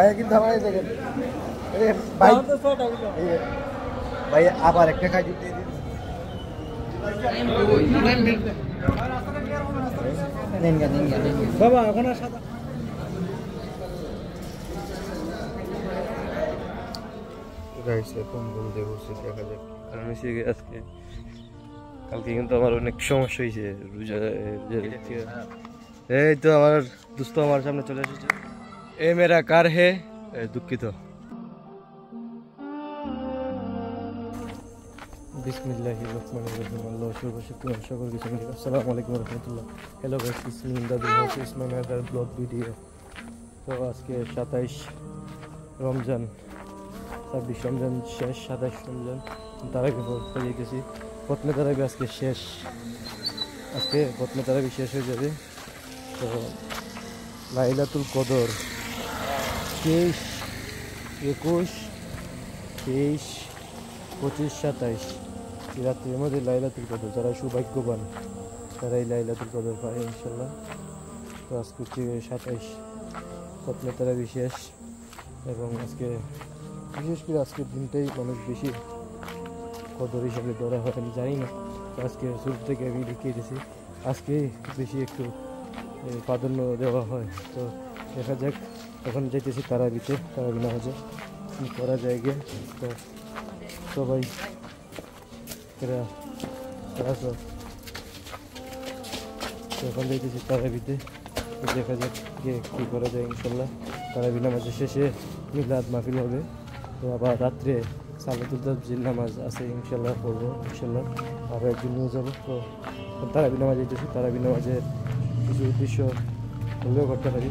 ভাইয়া কিন্তু আমার দেখেন ভাই ভাই আবার একটা খাই দিয়ে দিন বাবা ওখানে সাদা গাইস এখন বলতে বসে দেখা যাক কারণ হচ্ছে আজকে কালকে কিন্তু আমার অনেক সমস্যা হয়েছে রোজা এই তো আমার দোস্ত আমার সামনে চলে এসেছে এ মেরা কার হে দুঃখিত বিসমিল্লাহির রহমানির রহিম আল্লাহ সর্বশক্তি সকল কিছু মিলে আসসালামু আলাইকুম রহমতুল্লাহ হ্যালো গাইস ইসমি ইমদাদুল হক ইসমাইল আদার ব্লগ ভিডিও তো আজকে 27 রমজান 26 রমজান শেষ 27 রমজান তার আগে পড়তে যেতেছি প্রথমে তারাবি আজকে শেষ আজকে প্রথমে তারাবি শেষ হয়ে যাবে তো লাইলাতুল কদর 23 21 23 25 27 এই রাত্রির মধ্যে লাইলাতুল কদর যারা সৌভাগ্যবান তারাই লাইলাতুল কদর পায় ইনশাল্লাহ তো আজকে 27 প্রথমে তারাবি শেষ এবং আজকে বিশেষ করে আজকের দিনটাই মানুষ বেশি কদর হিসাবে ধরা হয় আমি জানি না আজকে শুরু থেকে আমি দেখিয়ে দিয়েছি আজকে বেশি একটু প্রাধান্য দেওয়া হয় তো দেখা যাক এখন যাইতেছি তারাবিতে তারাবি নামাজে কী করা যায় গিয়ে তো সবাই এরা আসো তো এখন যাইতেছি তারাবিতে দেখা যাক গিয়ে কী করা যায় ইনশাল্লাহ তারাবি নামাজের শেষে মিলাদ মাহফিল হবে তো আবার রাত্রে সালাতুল তাফজিল নামাজ আছে ইনশাল্লাহ পড়বো ইনশাল্লাহ আরও একদিন নিয়ে যাবো তো তারাবি নামাজ যেতেছি তারাবি নামাজের কিছু উদ্দেশ্য হলেও করতে পারি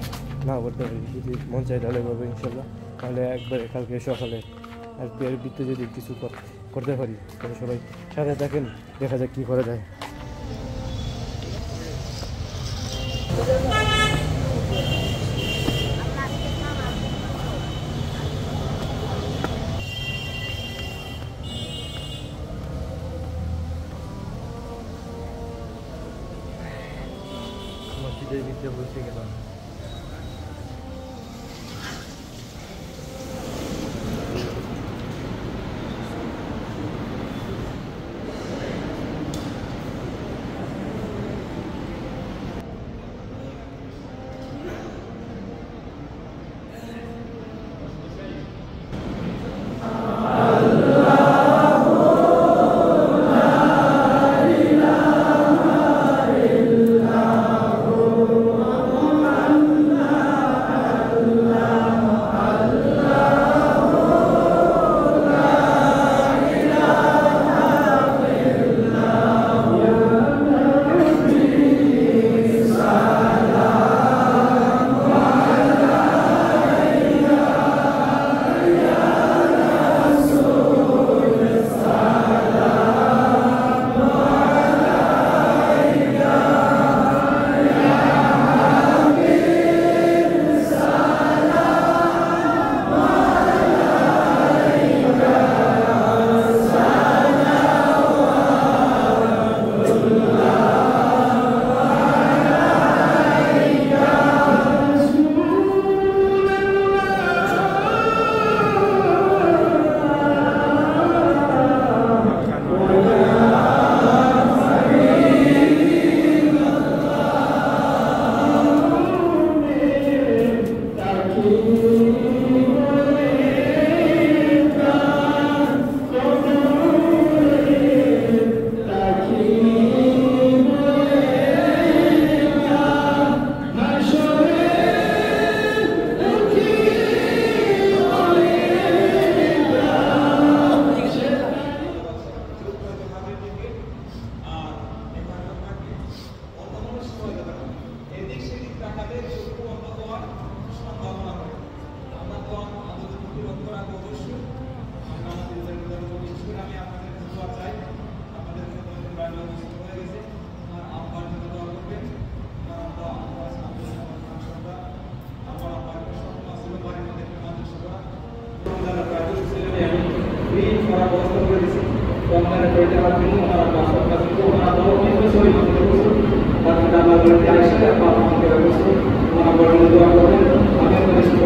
না করতে পারি যদি মন চাই তাহলে করবো ইনশাল্লাহ তাহলে একবারে কালকে সকালে আর এর ভিত্তিতে যদি কিছু করতে পারি তাহলে সবাই সাথে থাকেন দেখা যাক কী করা যায় মসজিদের ভিতরে বসে গেলাম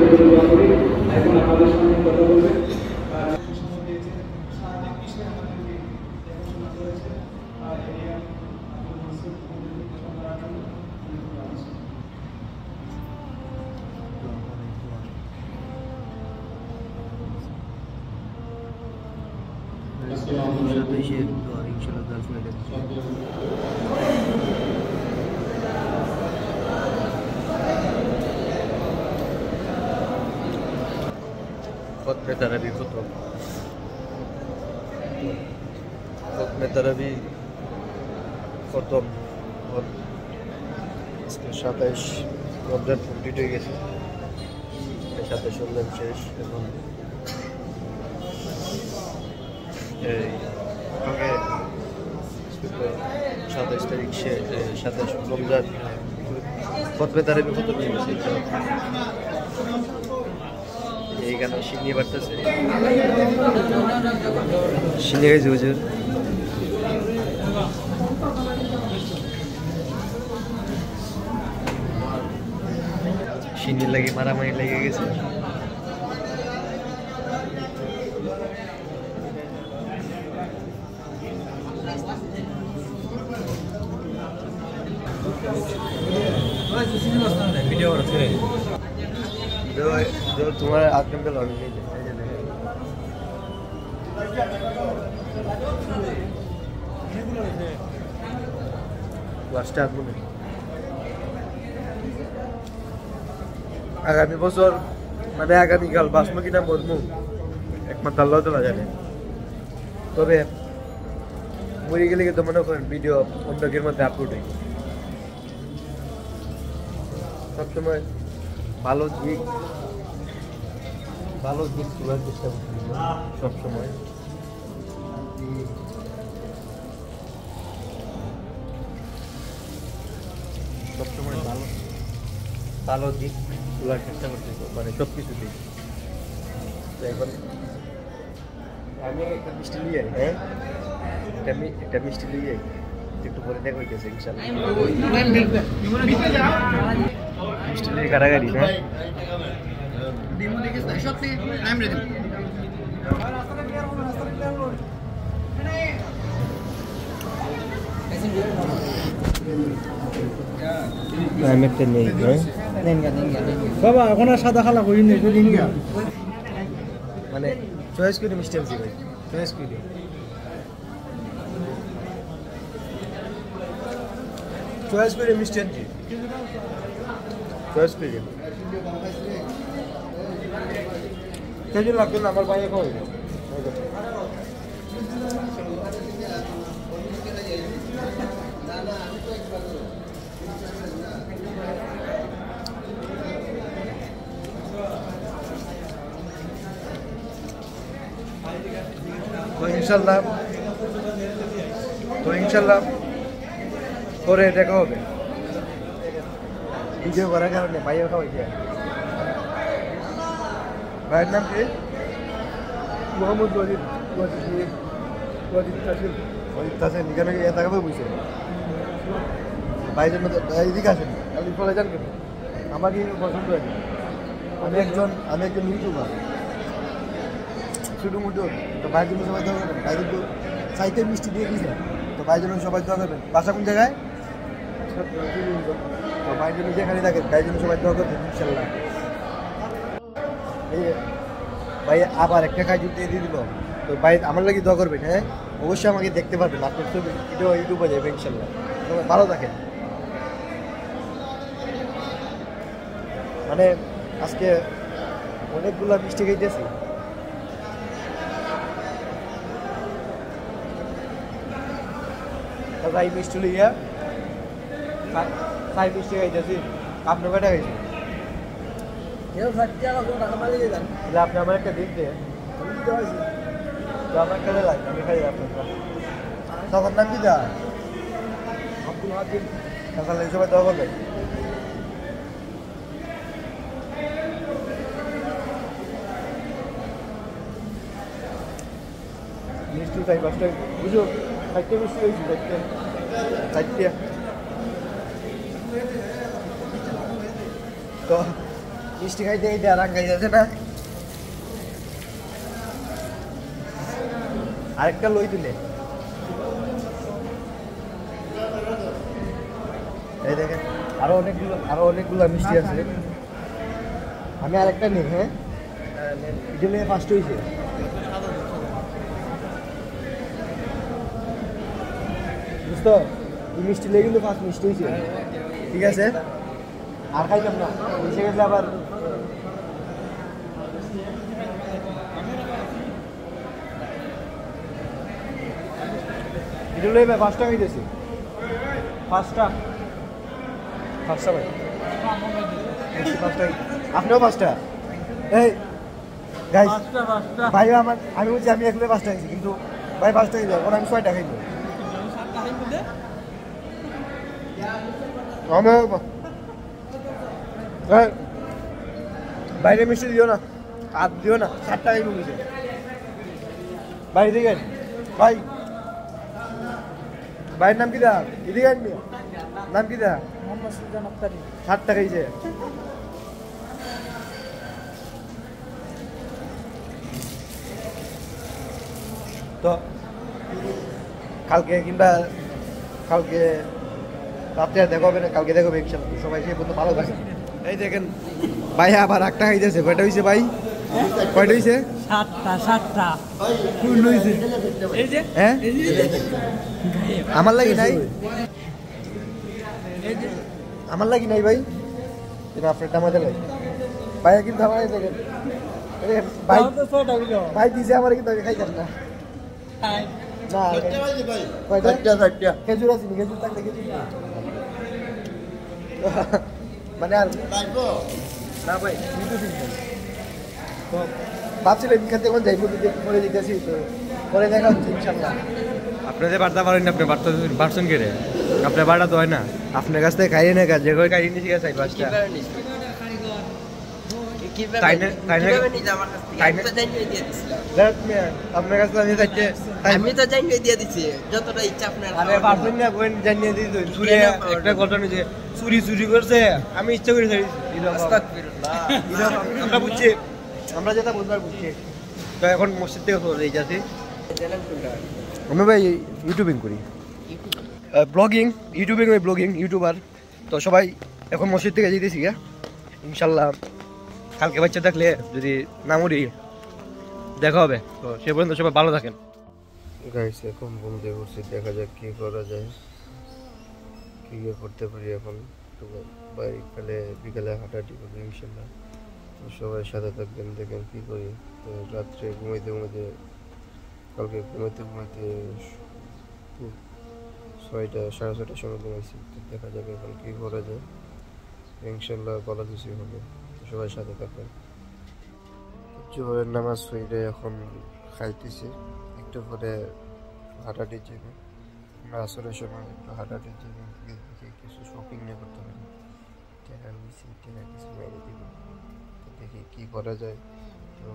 Terima kasih. এখন আমাদের সঙ্গে কথা বলবে खत्म तरावी खत्म खत्म तरावी खत्म और इसके 27 রমজান কমপ্লিট হয়ে গেছে 27 রমজান শেষ এখন এই আগে 27 তারিখ 27 রমজান খতমে তারাবি খতম হয়ে গেছে এইখানে সিন্নি বাড়তেছে সিন্নি গেছে হুজুর সিন্নি লাগে মারামারি লেগে গেছে ভিডিও করছে जो तुम्हारे हाथ में लॉन्च नहीं लास्ट आदमी आगामी बছর মানে আগামী কাল বাসমো কিনা বলমু একমাত্র আল্লাহ তাআলা জানে তবে মরে গেলে তো মনে করেন ভিডিও অন্যকের মধ্যে আপলোড হয় সবসময় ভালো দিক তোলার চেষ্টা করতে সবসময় সবসময় ভালো দিক তোলার চেষ্টা করতে মানে সব কিছু দিক তো এখন আমি একটা মিষ্টি নিয়ে হ্যাঁ একটা মিষ্টি নিয়ে একটু পরে দেখা হইতেছে ইনশাআল্লাহ মিষ্টি নিয়ে কারাগারি না বাবা এখন আর সাদা খালা করি নেই মানে চয়েস করে মিষ্টি আনছি ভাই চয়েস করে মিষ্টি আনছি চয়েস করে কেজি লাগবে না আমার বাইরে খাওয়াই তো ইনশাল্লাহ পরে দেখা হবে ভিডিও করার কারণে ভাইও খাওয়াই যায় ভাইয়ের নাম কি মোহাম্মদ ওয়াজিদ তাসিল এখানে এলাকাবে বুঝছে ভাই জন্য এদিকে আসেন আপনি চলে যান কেন আমাকে পছন্দ আছে আমি একজন ইউটিউবার ছোটো মোটো তো ভাইয়ের জন্য সবাই দোয়া করবেন ভাই কিন্তু সাইতে মিষ্টি দিয়ে দিয়েছে তো ভাইয়ের জন্য সবাই দোয়া করবেন বাসা কোন জায়গায় তো ভাইয়ের জন্য যেখানে থাকেন ভাইয়ের জন্য সবাই দোয়া করবেন ইনশাল্লাহ এই ভাই আবার একটা কাজ দিয়ে দিল তো ভাই আমার লাগে দোয়া করবেন হ্যাঁ অবশ্যই আমাকে দেখতে পারবেন আপনার ছবি ভিডিও ইউটিউবে যাবে ইনশাল্লাহ সবাই ভালো থাকেন মানে আজকে অনেকগুলো মিষ্টি খাইতেছি তাই মিষ্টি লইয়া তাই মিষ্টি খাইতেছি আপনার কয়টা খাইছি আপনি আমার একটা দিন দিয়ে আমার একটা লাগে আমি খাই আপনার তখন নাম কি দা আব্দুল হাকিম সকালে সবাই দেওয়া করবেন মিষ্টি চাই পাঁচটা বুঝো চারটে মিষ্টি হয়েছি চারটে তো মিষ্টি খাইতে খাইতে আর খাই যাচ্ছে না আরেকটা লই দিলে এই দেখেন আরো অনেকগুলো মিষ্টি আছে আমি আরেকটা নিই হ্যাঁ এটা নিয়ে ফার্স্ট হয়েছে বুঝতো এই মিষ্টি লেগে কিন্তু ফার্স্ট মিষ্টি হয়েছে ঠিক আছে আর খাইতাম না এসে গেছে আবার এটা লইবে 5 টাকা দিতেছি 5 টাকা ভাই 5 টাকা আপনিও 5 টাকা এই গাইস ভাই আমার আমি বলছি আমি একলে 5 টাকা দিছি কিন্তু ভাই 5 টাকা দাও আমি 6 টাকা খাইবো আমি বাইরে মিষ্টি দিও না আর দিও না 7 টাকাই বলেছে ভাই দিকে ভাই ভাইয়ের নাম কি দা এদিকে আনবি নাম কি দা মোহাম্মদ সুলতান আক্তারি 7 টাকা হয়েছে তো কালকে কিংবা কালকে রাত্রে দেখা হবে না কালকে দেখা হবে ইনশাআল্লাহ সবাই সে পর্যন্ত ভালো থাকে এই দেখেন ভাই আবার 1 টাকা হইতেছে কয়টা হইছে ভাই কয়টা হইছে 7টা ফুল হইছে এই যে হ্যাঁ আমার লাগি নাই আমার লাগি নাই ভাই এটা আপনারটা আমাদের লাগি ভাই কিন্তু আমার দেখেন ভাই ভাই দিছে আমার কিন্তু আমি খাইতাম না না কয়টা খেজুর আছে খেজুর থাকলে খেজুর মানে আর না ভাই তো ভাবছিলাম এখান থেকে যাইব পরে দিতেছি তো পরে দেখা হচ্ছে ইনশাল্লাহ আপনাদের বার্তা পারেন না আপনি বার্সন কেড়ে আপনার বাড়া তো হয় না আপনার কাছ থেকে খাইয়ে না কাজ যে করে খাইয়ে নিয়েছি গেছে পাঁচটা আপনার কাছে আমি চাইতে আমি তো জানিয়ে দিয়ে দিছি যতটা ইচ্ছা আপনার আরে পারছেন না কোন জানিয়ে দিই তো চুরি একটা ঘটনা যে চুরি করছে আমি ইচ্ছা করে ছাড়িছি আমরা বুঝছি আমরা যেটা বুঝবার বুঝছি তো এখন মসজিদ থেকে চলে যাচ্ছি আমি ভাই ইউটিউবিং করি ব্লগিং ইউটিউবার তো সবাই এখন মসজিদ থেকে যেতেছি গা ইনশাল্লাহ কালকে বাচ্চা থাকলে যদি না মরি দেখা হবে তো সে পর্যন্ত সবাই ভালো থাকেন গাইস এখন বন্ধে করছি দেখা যাক কি করা যায় কি করতে পারি এখন তো বিকালে হাঁটাহাঁটি করবো ইনশাল্লাহ তো সবাই সাথে থাকবেন দেখেন কি করি তো রাত্রে ঘুমাইতে কালকে ঘুমাইতে 6:30 সময় ঘুমাইছি তো দেখা যাবে এখন কি করা যায় ইনশাল্লাহ ভালো কিছু হবে সবাই সাথে থাকবেন জোহরের নামাজ পড়ে এখন খাইতেছি একটু পরে হাঁটাহাঁটির জন্য আসরের সময় একটু হাঁটাহাঁটির জন্য কিছু শপিং নিয়ে করতে পারি কিছু মেরে দিব তো দেখি কী করা যায় তো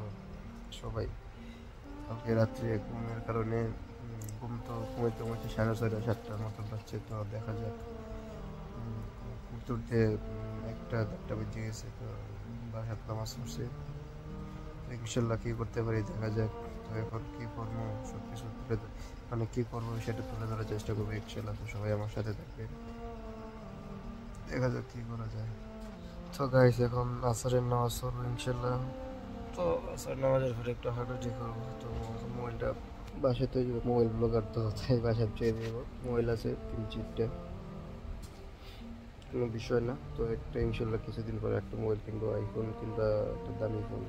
সবাই কালকে রাত্রে ঘুমের কারণে ঘুমাইতে 6:30-7টার মতো বাচ্চা তো দেখা যাক উঠতে 1-1:30 বেজে গেছে তো বাসার নামাজ পড়ছে ইনশাল্লাহ কী করতে পারি দেখা যাক তো এখন কী করবো সব কিছু মানে কী করবো সেটা তুলে ধরার চেষ্টা করবো ইনশাল্লাহ তো সবাই আমার সাথে থাকবে দেখা যাক কী করা যায় তো গাইস এখন আসরের নামাজ পড়বো ইনশাল্লাহ তো আসরের নামাজের পরে একটু হাঁটাহাঁটি করবো তো মোবাইলটা বাসাতে মোবাইল ব্লগার তো তাই বাসায় চেয়ে দেবো মোবাইল আছে 3-4টা কোনো বিষয় না তো একটা ইনশাল্লাহ কিছুদিন পরে একটা মোবাইল কিনবো আইফোন কিংবা একটা দামি ফোন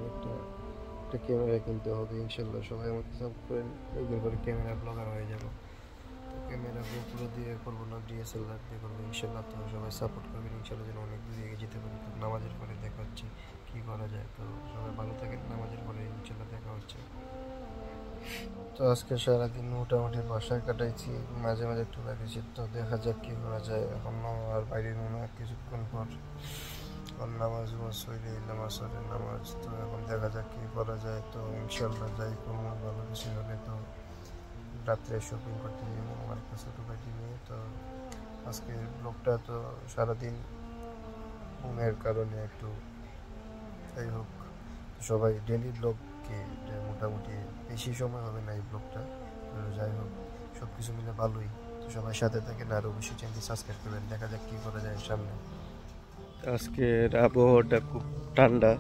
একটা ক্যামেরা কিনতে হবে ইনশাল্লাহ সবাই আমাকে সাপোর্ট করেন একদিন পরে ক্যামেরা ব্লগার হয়ে যাবো তো ক্যামেরা গোপ্রো দিয়ে করবো না DSLR দিয়ে করবো ইনশাল্লাহ তো সবাই সাপোর্ট করবেন ইনশাল্লাহ যেন অনেক দূর এগিয়ে যেতে পারি তো নামাজের পরে দেখা হচ্ছে কী করা যায় তো সবাই ভালো থাকেন নামাজের পরে ইনশাল্লাহ দেখা হচ্ছে তো আজকে সারাদিন মোটামুটি বাসায় কাটাইছি মাঝে মাঝে একটু লাগিয়েছি তো দেখা যাক কী করা যায় এখনও আর বাইরে মনে হয় কিছুক্ষণ পর নামাজ হইলে আসরের নামাজ তো এখন দেখা যাক কী করা যায় তো ইনশাল্লাহ যাই কোনো ভালো কিছু হলে তো রাত্রে শপিং করতে যাবো আমার একটা ছোটো ভাইটি নিয়ে তো আজকে ব্লগটা তো সারাদিন ঘুমের কারণে একটু যাই হোক সবাই ডেলি ব্লগ আজকে এটা মোটামুটি বেশি সময় হবে না এই ব্লগটা। তো যাই হোক সব কিছু মিলে ভালোই। তো সবাই সাথে থাকেন আর অবশ্যই চ্যানেলটি সাবস্ক্রাইব করবেন। দেখা যাক কী করা যায় সামনে। আজকের আবহাওয়াটা খুব ঠান্ডা,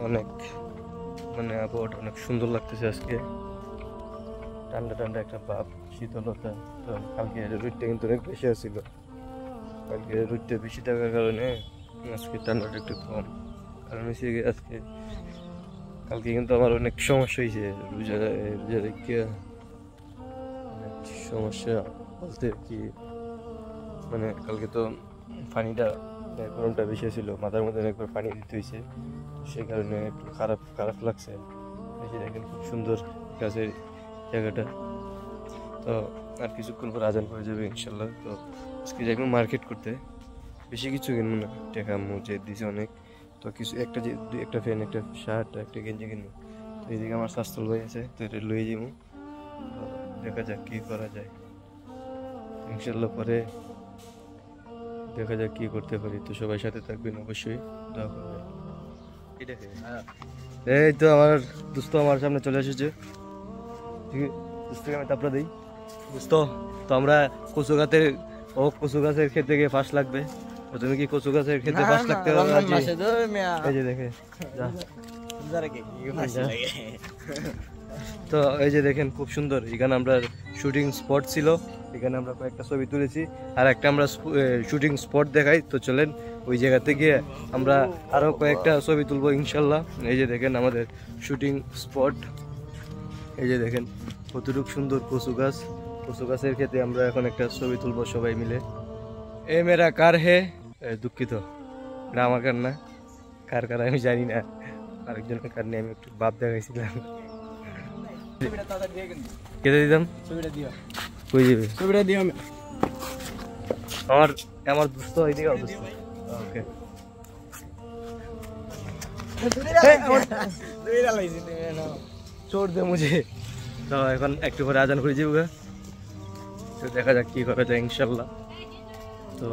অনেক মানে আবহাওয়াটা অনেক সুন্দর লাগতেছে আজকে, ঠান্ডা ঠান্ডা একটা ভাব, শীতলতা। তো কালকে রোদটা কিন্তু অনেক বেশি আসছিল, কালকে রোদটা বেশি থাকার কারণে আজকে ঠান্ডাটা একটু কম। কারণ হচ্ছে আজকে কালকে কিন্তু আমার অনেক সমস্যা হয়েছে, রোজা রেখে অনেক সমস্যা বলতে কি, মানে কালকে তো পানিটা গরমটা বেশি ছিল, মাথার মধ্যে একবার পানি দিতে হয়েছে, সেই কারণে একটু খারাপ লাগছে। এই যে দেখেন খুব সুন্দর গাছের জায়গাটা। তো আর কিছুক্ষণ পর আজান করে যাবে ইনশাল্লাহ। তো আজকে যাইব মার্কেট করতে, বেশি কিছু কিনবো না, টাকা মুজে দিছে অনেক। তো কিছু একটা ফ্যান, একটা শার্ট, একটা গেঞ্জি কিনবো। তো এইদিকে আমার স্বাস্থ্য ভাই আছে, তো এটা লয়ে যাবো। দেখা যাক কী করা যায় ইনশাল্লাহ, পরে দেখা যাক কী করতে পারি। তো সবাই সাথে থাকবেন, অবশ্যই দোয়া করবেন। এই তো আমার দোস্ত আমার সামনে চলে এসেছে, ঠিক আছে দোস্তকে আমি তাপড়া দিই। দোস্ত, তো আমরা কচু গাছের খেতে গিয়ে ফাঁস লাগবে, তো তুমি কি কচু গাছের খেতে ফাঁস লাগতে এই যে দেখে যা। তো এই যে দেখেন খুব সুন্দর, এখানে আমরা শুটিং স্পট ছিল, এখানে আমরা কয়েকটা ছবি তুলেছি, আর একটা আমরা শুটিং স্পট দেখাই। তো চলেন ওই জায়গাতে গিয়ে আমরা আরো কয়েকটা ছবি তুলবো ইনশাল্লাহ। এই যে দেখেন আমাদের শুটিং স্পট, এই যে দেখেন কতটুকু সুন্দর কচু গাছের ক্ষেত্রে আমরা এখন একটা ছবি তুলবো সবাই মিলে। এ মেরা কার হে, দুঃখিত এটা আমার কার না, কার আমি জানি না, আরেকজনের কার নিয়ে আমি একটু ভাব দেখাইছিলাম। কেটে দিতাম, কই যাবে আমার দোস্ত এইদিকে অবস্থা। ওকে চোর দে মুঝে। তো এখন একটু পরে আজান করে যাবো, তো দেখা যাক কি করা যায় ইনশাল্লাহ। তো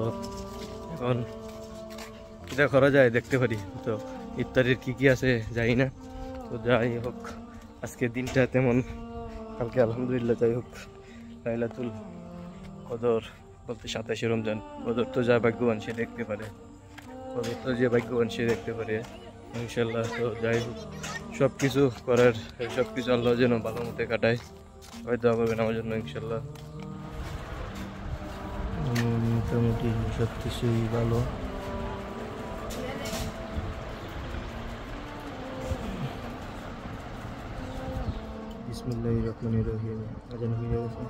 এখন এটা করা যায় দেখতে পারি, তো ইফতারের কি আছে জানি না। তো যাই হোক আজকের দিনটা তেমন, কালকে আলহামদুলিল্লাহ যাই হোক লাইলাতুল কদর বলতে 27শে রমজান, কদর তো যা ভাগ্যবান সে দেখতে পারে, কদর তো যে ভাগ্যবান সে দেখতে পারে ইনশাল্লাহ। তো যাই হোক সব কিছু করার, সব কিছু আল্লাহ যেন ভালো মতে কাটায়, সবাই দোয়া করবেন আমার জন্য ইনশাল্লাহ। মোটামুটি সব কিছুই ভালো। বিসমিল্লাহির রহমানির রহিম, আজান হয়ে গেছে।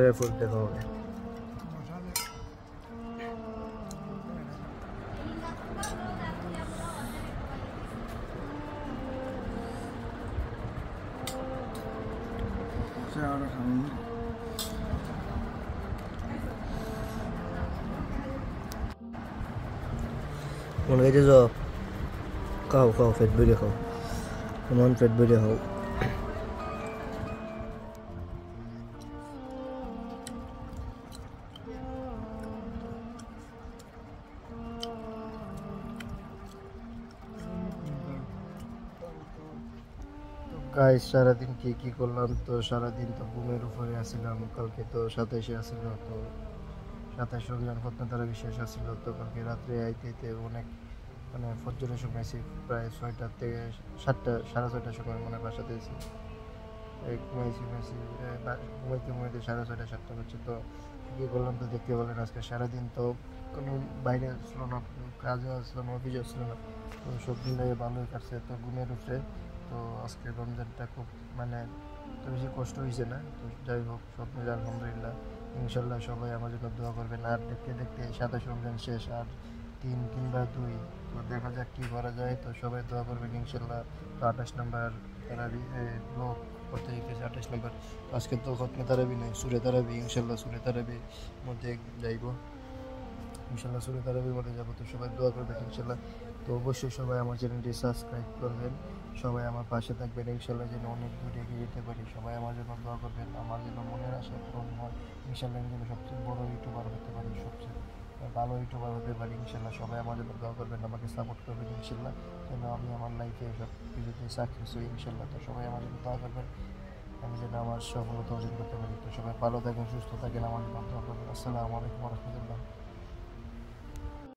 এরপর দেখা হবে। মনে গেছে যে খাও পেট ভরে খাও, এমন পেট ভরে খাও। গাইস সারাদিন কি করলাম, তো সারাদিন তো ঘুমের উপরে আসছিলাম। কালকে তো 27শে আসছিল, তো 27 রমজান খতনা তারাবি শেষ আসছিল। তো কালকে রাত্রে আইতে অনেক মানে ফজরের সময় এসে প্রায় 6টা থেকে 7টা, 6:30টার সময় মনে বাসাতে এসেছি। ঘুমাইতে 6:30 7টা বাজছে। তো কী করলাম তো দেখতে পেলেন। আজকে সারাদিন তো কোনো বাইরে আসলো না, কাজও আসলো না, অফিসও আসলো না, তো সব মিলিয়ে ভালোই কাটছে। তো ঘুমের উপরে তো আজকে রমজানটা খুব মানে তো বেশি কষ্ট হয়েছে না। তো যাই হোক সব মিলে আলহামদুলিল্লাহ। ইনশাল্লাহ সবাই আমার জন্য দোয়া করবেন। আর দেখতে 27 রমজান শেষ, আর 3 কিংবা 2, তো দেখা যাক কী করা যায়। তো সবাই দোয়া করবেন ইনশাল্লাহ। তো 28 নম্বর ব্লগ করতে যেতেছে 28 নম্বর। আজকে তো খতমে তারাবি নাই, সুরে তারাবি, ইনশাল্লাহ সুরে তারাবির মধ্যে যাইব, ইনশাল্লাহ সুরে তারাবির মধ্যে যাবো। তো সবাই দোয়া করবেন ইনশাল্লাহ। তো অবশ্যই সবাই আমার চ্যানেলটি সাবস্ক্রাইব করবেন, সবাই আমার পাশে থাকবেন ইনশাল্লাহ, যেন অনেক দূরে এগিয়ে যেতে পারি। সবাই আমার জন্য দোয়া করবেন, আমার যেন মনের আশা পূরণ হয় ইনশাল্লাহ, আমি যেন সবচেয়ে বড় ইউটিউবার হতে পারি, সবচেয়ে ভালো ইউটিউবার হতে পারি ইনশাল্লাহ। সবাই আমার জন্য দোয়া করবেন, আমাকে সাপোর্ট করবেন ইনশাল্লাহ, যেন আমি আমার লাইফে সব কিছুতে সাকসেস হই ইনশাল্লাহ। তো সবাই আমার জন্য দোয়া করবেন, আমি যেন আমার সফলতা অর্জন করতে পারি। তো সবাই ভালো থাকেন, সুস্থ থাকেন, আমার জন্য দোয়া করবেন। আসসালামু আলাইকুম ওয়া রাহমাতুল্লাহ।